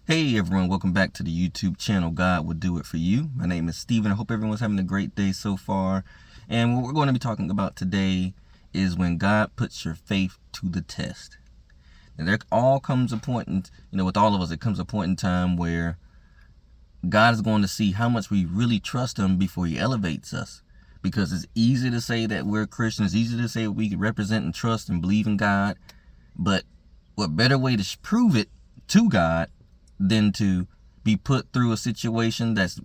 Hey everyone, welcome back to the YouTube channel God Will Do It For You. My name is Steven. I hope everyone's having a great day so far. And what we're going to be talking about today is when God puts your faith to the test. And there all comes a point with all of us, it comes a point in time where God is going to see how much we really trust Him before He elevates us. Because it's easy to say that we're Christians, it's easy to say we represent and trust and believe in God. But what better way to prove it to God than to be put through a situation that's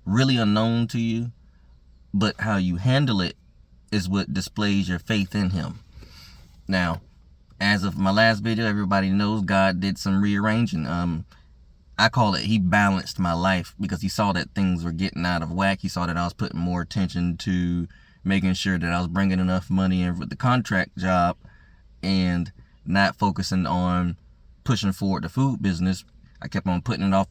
really unknown to you, but how you handle it is what displays your faith in Him. Now, as of my last video, everybody knows God did some rearranging. I call it He balanced my life, because He saw that things were getting out of whack. He saw that I was putting more attention to making sure that I was bringing enough money in with the contract job and not focusing on pushing forward the food business. I kept on putting it off.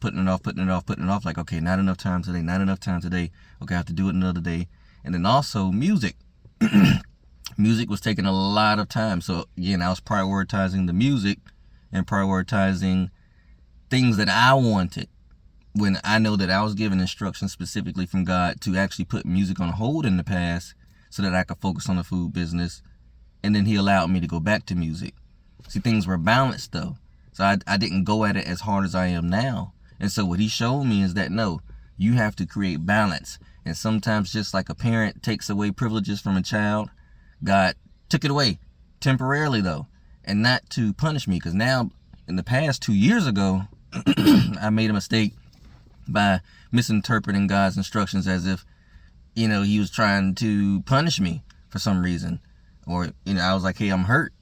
Like, okay, not enough time today. Okay, I have to do it another day. And then also music. Music was taking a lot of time. So again, I was prioritizing the music and prioritizing things that I wanted, when I know that I was given instructions specifically from God to actually put music on hold in the past so that I could focus on the food business. And then He allowed me to go back to music. See, things were balanced though. So I didn't go at it as hard as I am now. And so what He showed me is that, no, you have to create balance. And sometimes, just like a parent takes away privileges from a child, God took it away temporarily though, and not to punish me. Because now, in the past 2 years ago, I made a mistake by misinterpreting God's instructions as if, He was trying to punish me for some reason. Or, I was like, hey, I'm hurt.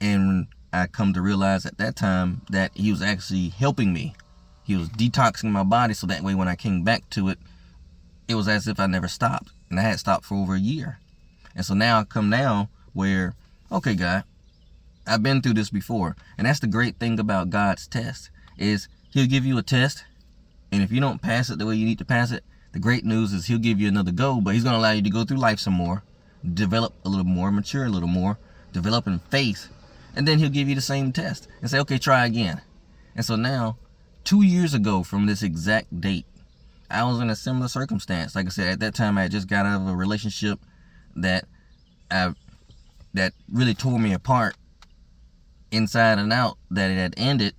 And I come to realize at that time that He was actually helping me. He was detoxing my body, so that way when I came back to it, it was as if I never stopped. And I had stopped for over a year. And so now I come now where, okay, God, I've been through this before. And that's the great thing about God's test, is He'll give you a test. And if you don't pass it the way you need to pass it, the great news is He'll give you another go, but He's going to allow you to go through life some more, develop a little more, mature a little more, develop in faith. And then He'll give you the same test and say, okay, try again. And so now, 2 years ago from this exact date, I was in a similar circumstance. Like I said, at that time, I had just got out of a relationship that really tore me apart inside and out, that it had ended.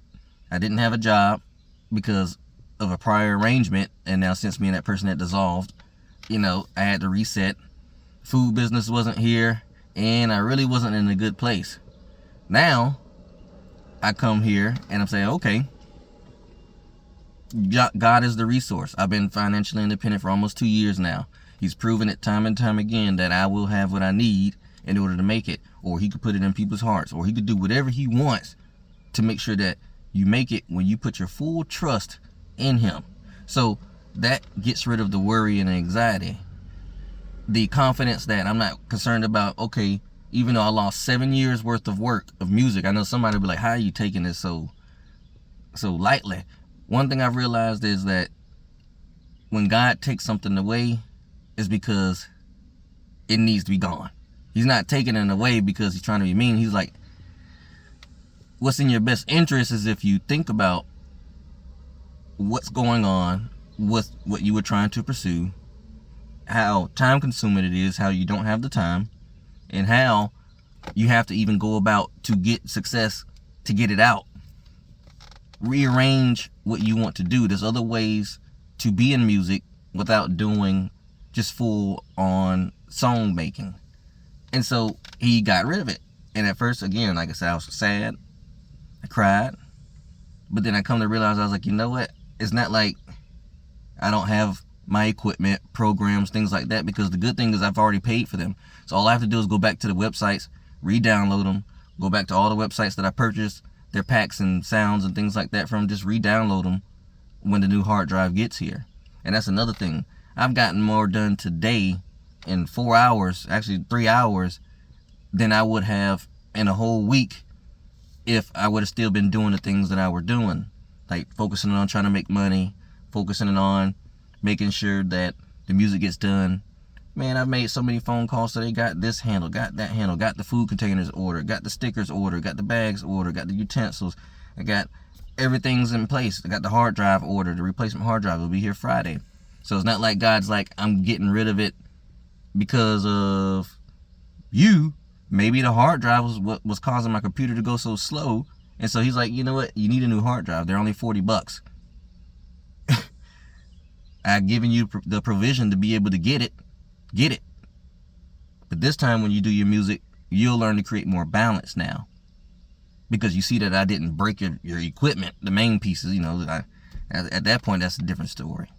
I didn't have a job because of a prior arrangement. And now, since me and that person had dissolved, I had to reset. Food business wasn't here, and I really wasn't in a good place. Now, I come here and I'm saying, okay, God is the resource. I've been financially independent for almost 2 years now. He's proven it time and time again that I will have what I need in order to make it. Or He could put it in people's hearts. Or He could do whatever He wants to make sure that you make it when you put your full trust in Him. So that gets rid of the worry and anxiety. The confidence that I'm not concerned about, okay, even though I lost 7 years worth of work of music. I know somebody will be like, how are you taking this so lightly? One thing I've realized is that when God takes something away, it's because it needs to be gone. He's not taking it away because He's trying to be mean. He's like, what's in your best interest is if you think about what's going on with what you were trying to pursue, how time consuming it is, how you don't have the time, and how you have to even go about to get success, to get it out. Rearrange what you want to do. There's other ways to be in music without doing just full on song making. And so He got rid of it. And at first, again, like I said, I was sad. I cried. But then I come to realize, I was like, you know what? It's not like I don't have my equipment, programs, things like that, because the good thing is I've already paid for them. So all I have to do is go back to the websites, re-download them, go back to all the websites that I purchased, their packs and sounds and things like that from, just re-download them when the new hard drive gets here. And that's another thing. I've gotten more done today in 4 hours, actually 3 hours, than I would have in a whole week if I would have still been doing the things that I were doing. Like focusing on trying to make money, focusing on making sure that the music gets done. Man, I've made so many phone calls today. Got this handle, got that handle, got the food containers ordered, got the stickers ordered, got the bags ordered, got the utensils. I got everything's in place. I got the hard drive ordered. The replacement hard drive will be here Friday. So it's not like God's like, I'm getting rid of it because of you. Maybe the hard drive was what was causing my computer to go so slow. And so he's like, you know what? You need a new hard drive. They're only $40. I've given you the provision to be able to get it. Get it. But this time when you do your music, you'll learn to create more balance now. Because you see that I didn't break your equipment, the main pieces, you know. At that point, that's a different story.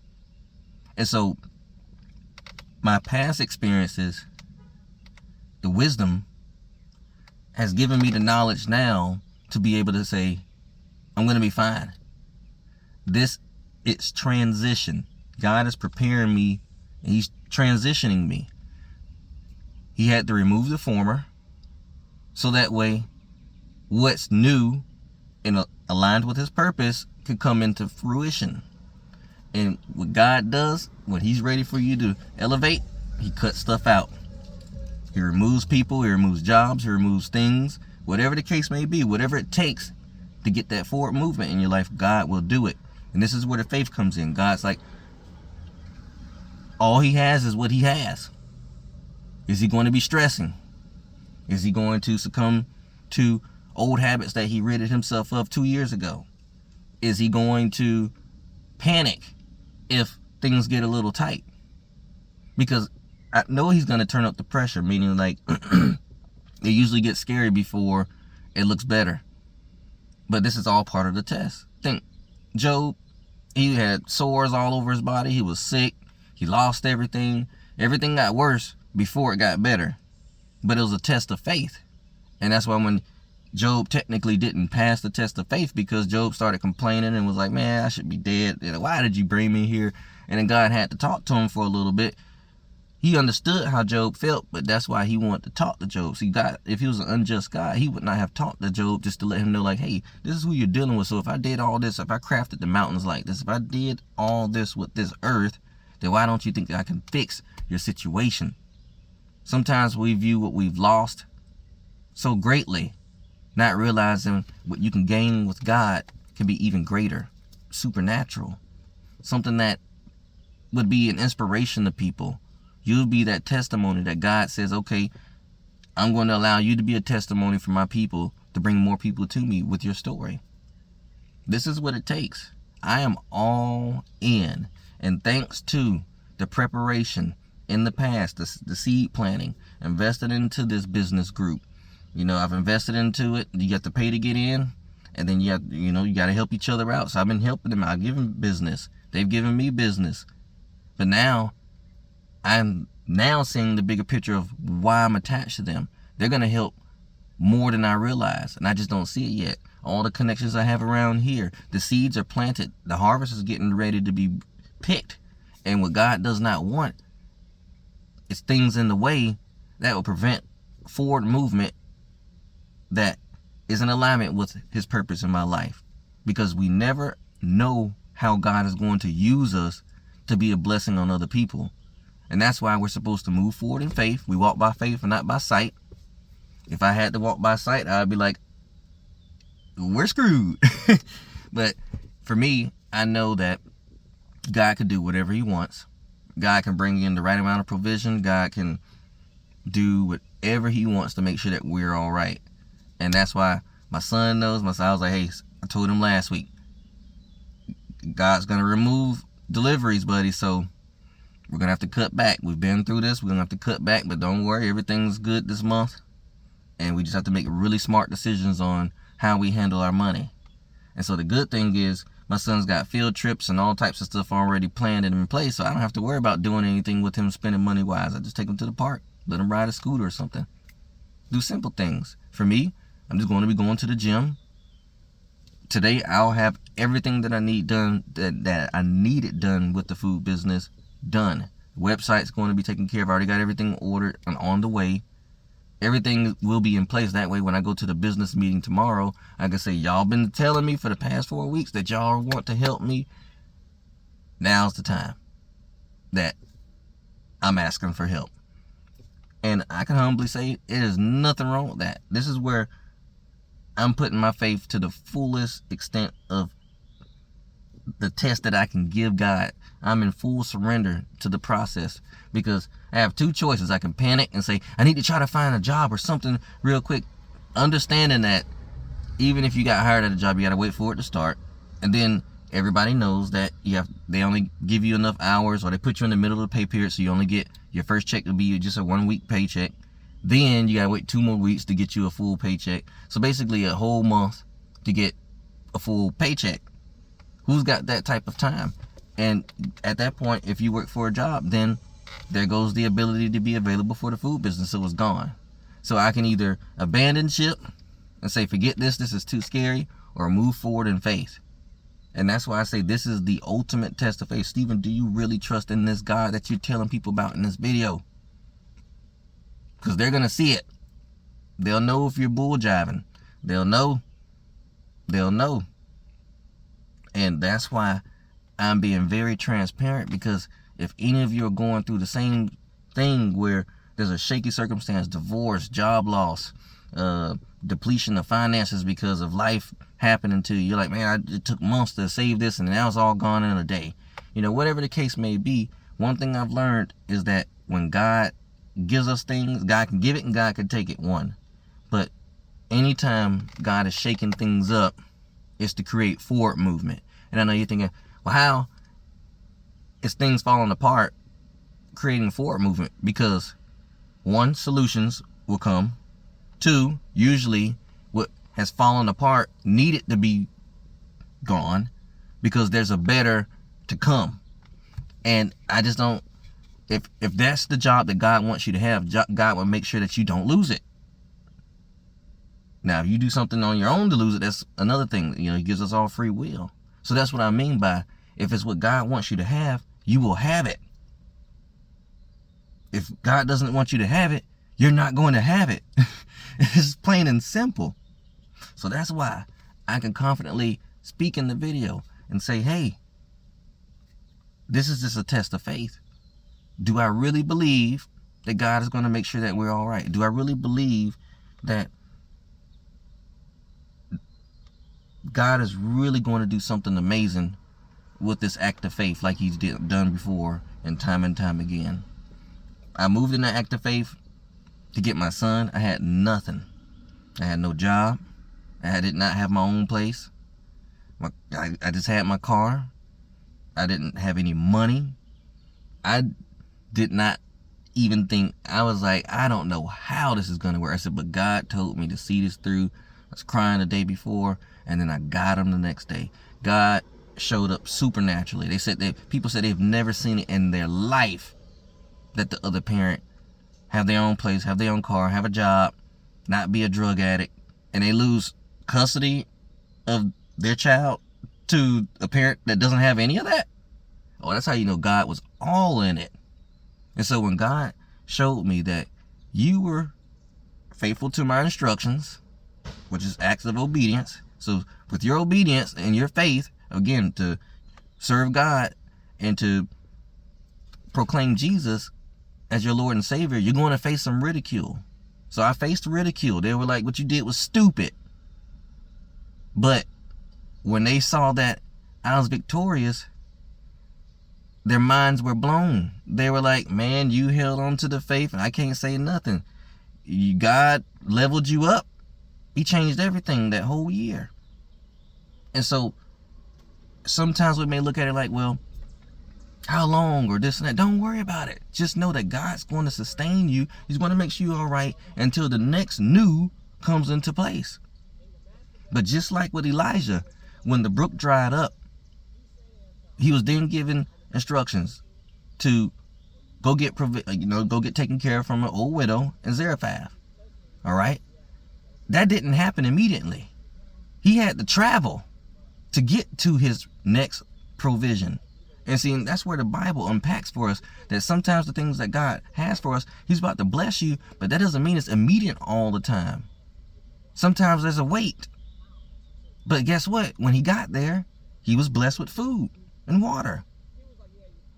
And so my past experiences, the wisdom, has given me the knowledge now to be able to say, I'm going to be fine. It's transition. God is preparing me, and he's transitioning me. He had to remove the former, so that way what's new and aligned with his purpose could come into fruition. And what God does, when he's ready for you to elevate, he cuts stuff out. He removes people, he removes jobs, he removes things, whatever the case may be, whatever it takes to get that forward movement in your life, God will do it. And this is where the faith comes in. God's like, all he has is what he has. Is he going to be stressing? Is he going to succumb to old habits that he ridded himself of 2 years ago? Is he going to panic if things get a little tight? Because I know he's going to turn up the pressure, meaning like it usually gets scary before it looks better. But this is all part of the test. Think, Job, he had sores all over his body. He was sick. He lost everything. Everything got worse before it got better. But it was a test of faith. And that's why when Job technically didn't pass the test of faith, because Job started complaining and was like, man, I should be dead. Why did you bring me here? And then God had to talk to him for a little bit. He understood how Job felt, but that's why he wanted to talk to Job. See, God, if he was an unjust God, he would not have talked to Job just to let him know, like, hey, this is who you're dealing with. So if I did all this, if I crafted the mountains like this, if I did all this with this earth, then why don't you think that I can fix your situation? Sometimes we view what we've lost so greatly, not realizing what you can gain with God can be even greater, supernatural, something that would be an inspiration to people. You'll be that testimony that God says, okay, I'm going to allow you to be a testimony for my people to bring more people to me with your story. This is what it takes. I am all in. And thanks to the preparation in the past, the seed planting, invested into this business group. You know, I've invested into it. You have to pay to get in. And then you got to help each other out. So I've been helping them. I've given business. They've given me business. But now, I'm now seeing the bigger picture of why I'm attached to them. They're going to help more than I realize, and I just don't see it yet. All the connections I have around here, the seeds are planted. The harvest is getting ready to be picked. And what God does not want is things in the way that will prevent forward movement that is in alignment with his purpose in my life. Because we never know how God is going to use us to be a blessing on other people. And that's why we're supposed to move forward in faith. We walk by faith and not by sight. If I had to walk by sight, I'd be like, we're screwed. But for me, I know that God can do whatever he wants. God can bring in the right amount of provision. God can do whatever he wants to make sure that we're all right. And that's why my son knows. I was like, hey, I told him last week, God's going to remove deliveries, buddy. So we're going to have to cut back. We've been through this. We're going to have to cut back. But don't worry, everything's good this month. And we just have to make really smart decisions on how we handle our money. And so the good thing is my son's got field trips and all types of stuff already planned and in place. So I don't have to worry about doing anything with him spending money wise. I just take him to the park, let him ride a scooter or something. Do simple things. For me, I'm just going to be going to the gym. Today, I'll have everything that I need done, that I needed done with the food business done. The website's going to be taken care of. I already got everything ordered and on the way. Everything will be in place. That way, when I go to the business meeting tomorrow, I can say, y'all been telling me for the past 4 weeks that y'all want to help me. Now's the time that I'm asking for help. And I can humbly say, it is nothing wrong with that. This is where I'm putting my faith to the fullest extent of the test that I can give God. I'm in full surrender to the process, because I have two choices. I can panic and say, I need to try to find a job or something real quick, understanding that even if you got hired at a job, you got to wait for it to start. And then everybody knows that they only give you enough hours, or they put you in the middle of the pay period, so you only get your first check to be just a 1 week paycheck. Then you got to wait 2 more weeks to get you a full paycheck. So basically a whole month to get a full paycheck. Who's got that type of time? And at that point, if you work for a job, then there goes the ability to be available for the food business. So it's gone. So I can either abandon ship and say, forget this is too scary, or move forward in faith. And that's why I say this is the ultimate test of faith. Stephen, do you really trust in this God that you're telling people about in this video? Because they're going to see it. They'll know if you're bull jiving. They'll know. And that's why I'm being very transparent, because if any of you are going through the same thing where there's a shaky circumstance, divorce, job loss, depletion of finances because of life happening to you, you're like, man, it took months to save this and now it's all gone in a day. Whatever the case may be, one thing I've learned is that when God gives us things, God can give it and God can take it, one. But anytime God is shaking things up, it's to create forward movement. And I know you're thinking, well, how is things falling apart creating forward movement? Because 1, solutions will come. 2, usually what has fallen apart needed to be gone because there's a better to come. And I just don't, if that's the job that God wants you to have, God will make sure that you don't lose it. Now, if you do something on your own to lose it, that's another thing. He gives us all free will. So that's what I mean by, if it's what God wants you to have, you will have it. If God doesn't want you to have it, you're not going to have it. It's plain and simple. So that's why I can confidently speak in the video and say, hey, this is just a test of faith. Do I really believe that God is going to make sure that we're all right? Do I really believe that God is really going to do something amazing with this act of faith like he's done before and time again? I moved in that act of faith to get my son. I had nothing. I had no job. I did not have my own place. I just had my car. I didn't have any money. I did not even think, I was like, I don't know how this is going to work. I said, but God told me to see this through. I was crying the day before, and then I got him the next day. God showed up supernaturally. People said they've never seen it in their life, that the other parent have their own place, have their own car, have a job, not be a drug addict, and they lose custody of their child to a parent that doesn't have any of that. Oh, that's how you know God was all in it. And so when God showed me that you were faithful to my instructions, which is acts of obedience. So with your obedience and your faith, again, to serve God and to proclaim Jesus as your Lord and Savior, you're going to face some ridicule. So I faced ridicule. They were like, what you did was stupid. But when they saw that I was victorious, their minds were blown. They were like, man, you held on to the faith and I can't say nothing. God leveled you up. He changed everything that whole year. And so sometimes we may look at it like, well, how long or this and that. Don't worry about it. Just know that God's going to sustain you. He's going to make sure you're all right until the next new comes into place. But just like with Elijah, when the brook dried up, he was then given instructions to go get taken care of from an old widow in Zarephath. All right. That didn't happen immediately. He had to travel to get to his next provision. And see, that's where the Bible unpacks for us that sometimes the things that God has for us, he's about to bless you, but that doesn't mean it's immediate all the time. Sometimes there's a wait. But guess what? When he got there, he was blessed with food and water.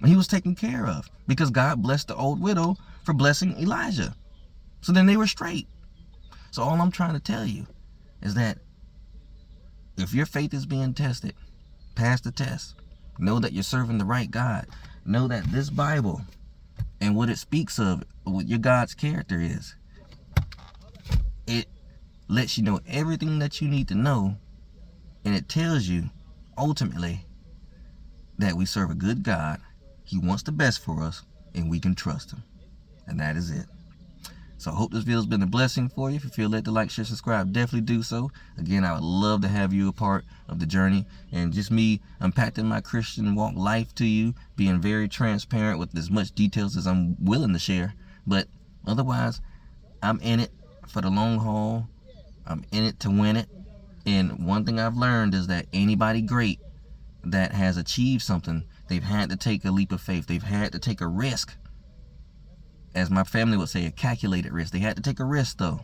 And he was taken care of because God blessed the old widow for blessing Elijah. So then they were straight. So all I'm trying to tell you is that if your faith is being tested, pass the test. Know that you're serving the right God. Know that this Bible and what it speaks of, what your God's character is, it lets you know everything that you need to know, and it tells you ultimately that we serve a good God. He wants the best for us, and we can trust him. And that is it. So I hope this video has been a blessing for you. If you feel led to like, share, subscribe, definitely do so. Again, I would love to have you a part of the journey, and just me impacting my Christian walk life to you, being very transparent with as much details as I'm willing to share. But otherwise, I'm in it for the long haul. I'm in it to win it. And one thing I've learned is that anybody great that has achieved something, they've had to take a leap of faith. They've had to take a risk. As my family would say, a calculated risk. They had to take a risk, though.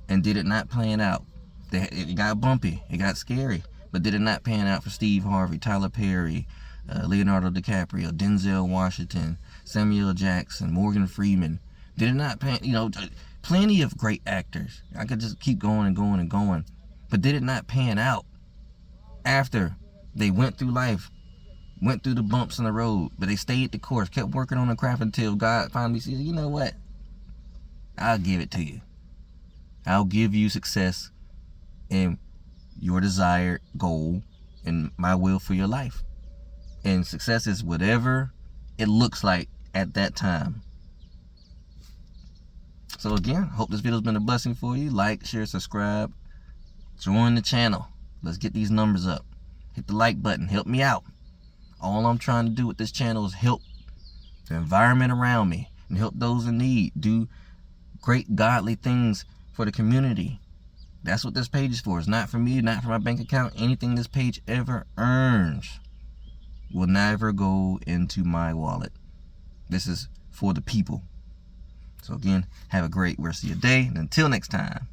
And did it not pan out. It got bumpy. It got scary. But did it not pan out for Steve Harvey, Tyler Perry, Leonardo DiCaprio, Denzel Washington, Samuel Jackson, Morgan Freeman? Did it not pan, plenty of great actors. I could just keep going and going and going. But did it not pan out after they went through life, went through the bumps in the road, but they stayed the course, kept working on the craft until God finally said, you know what? I'll give it to you. I'll give you success in your desired goal and my will for your life. And success is whatever it looks like at that time. So again, hope this video's been a blessing for you. Like, share, subscribe, join the channel. Let's get these numbers up. Hit the like button. Help me out. All I'm trying to do with this channel is help the environment around me and help those in need. Do great godly things for the community. That's what this page is for. It's not for me, not for my bank account. Anything this page ever earns will never go into my wallet. This is for the people. So again, have a great rest of your day. And until next time.